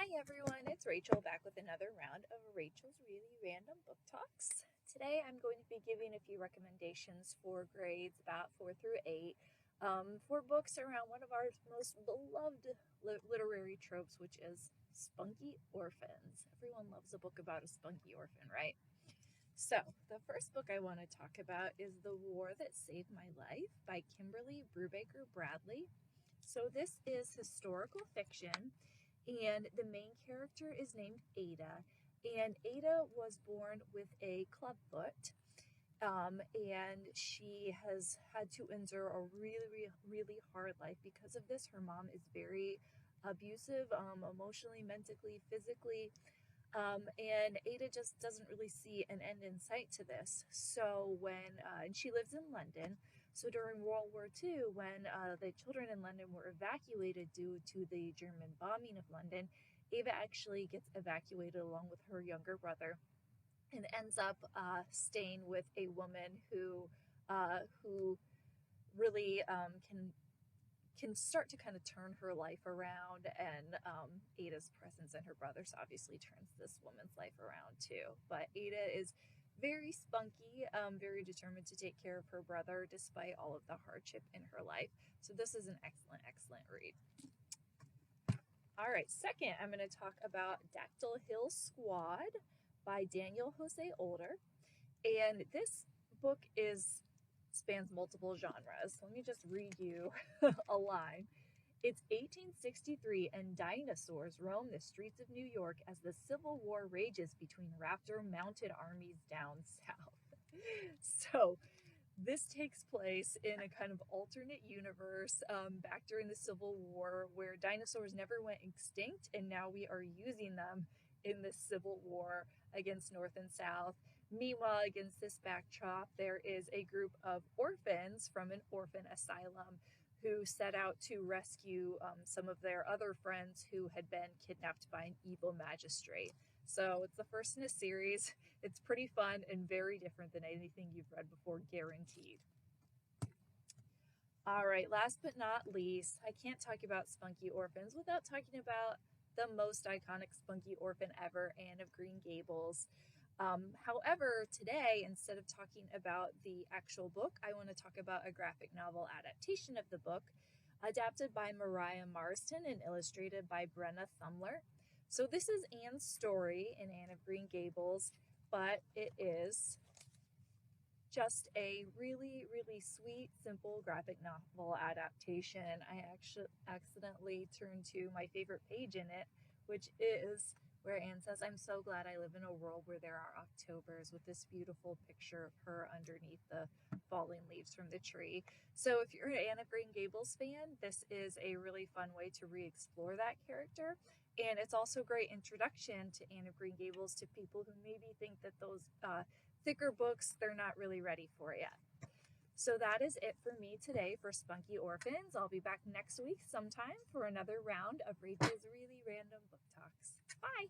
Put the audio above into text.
Hi everyone, it's Rachel back with another round of Rachel's Really Random Book Talks. Today I'm going to be giving a few recommendations for grades about 4 through 8 for books around one of our most beloved literary tropes, which is spunky orphans. Everyone loves a book about a spunky orphan, right? So the first book I want to talk about is The War That Saved My Life by Kimberly Brubaker Bradley. So this is historical fiction, and the main character is named Ada. And Ada was born with a club foot, and she has had to endure a really hard life because of this. Her mom is very abusive, emotionally, mentally, physically, and Ada just doesn't really see an end in sight to this. So and she lives in London. So during World War II, when the children in London were evacuated due to the German bombing of London, Ava actually gets evacuated along with her younger brother and ends up staying with a woman who really can start to kind of turn her life around, and Ada's presence and her brother's obviously turns this woman's life around too. But Ada is very spunky, very determined to take care of her brother despite all of the hardship in her life. So this is an excellent read. All right, second, I'm going to talk about Dactyl Hill Squad by Daniel Jose Older. And this book spans multiple genres. Let me just read you a line. It's 1863 and dinosaurs roam the streets of New York as the Civil War rages between raptor mounted armies down south. So this takes place in a kind of alternate universe back during the Civil War, where dinosaurs never went extinct, and now we are using them in this Civil War against North and South. Meanwhile, against this backdrop, there is a group of orphans from an orphan asylum who set out to rescue some of their other friends who had been kidnapped by an evil magistrate. So it's the first in a series. It's pretty fun and very different than anything you've read before, guaranteed. All right, last but not least, I can't talk about Spunky Orphans without talking about the most iconic Spunky Orphan ever, Anne of Green Gables. However, today, instead of talking about the actual book, I want to talk about a graphic novel adaptation of the book, adapted by Mariah Marston and illustrated by Brenna Thumler. So this is Anne's story in Anne of Green Gables, but it is just a really sweet, simple graphic novel adaptation. I actually accidentally turned to my favorite page in it, which is where Anne says, "I'm so glad I live in a world where there are Octobers," with this beautiful picture of her underneath the falling leaves from the tree. So if you're an Anne of Green Gables fan, this is a really fun way to re-explore that character. And it's also a great introduction to Anne of Green Gables to people who maybe think that those thicker books they're not really ready for yet. So that is it for me today for Spunky Orphans. I'll be back next week sometime for another round of Rachel's Really Random Book Talks. Bye!